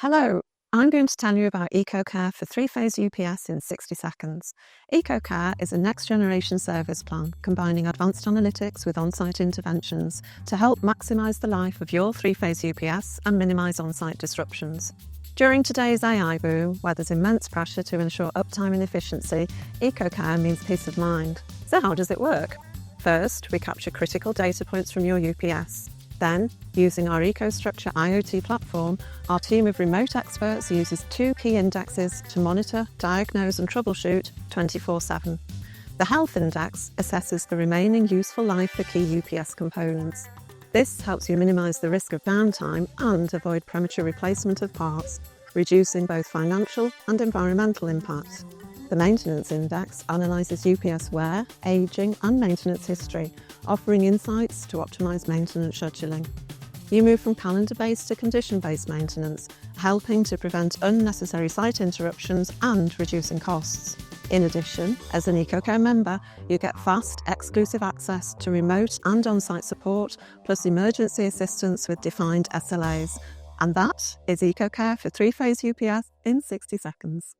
Hello, I'm going to tell you about EcoCare for three-phase UPS in 60 seconds. EcoCare is a next-generation service plan combining advanced analytics with on-site interventions to help maximise the life of your three-phase UPS and minimise on-site disruptions. During today's AI boom, where there's immense pressure to ensure uptime and efficiency, EcoCare means peace of mind. So how does it work? First, we capture critical data points from your UPS. Then, using our EcoStruxure IoT platform, our team of remote experts uses two key indexes to monitor, diagnose and troubleshoot 24/7. The Health Index assesses the remaining useful life for key UPS components. This helps you minimise the risk of downtime and avoid premature replacement of parts, reducing both financial and environmental impacts. The Maintenance Index analyses UPS wear, ageing and maintenance history, offering insights to optimise maintenance scheduling. You move from calendar-based to condition-based maintenance, helping to prevent unnecessary site interruptions and reducing costs. In addition, as an EcoCare member, you get fast, exclusive access to remote and on-site support, plus emergency assistance with defined SLAs. And that is EcoCare for three-phase UPS in 60 seconds.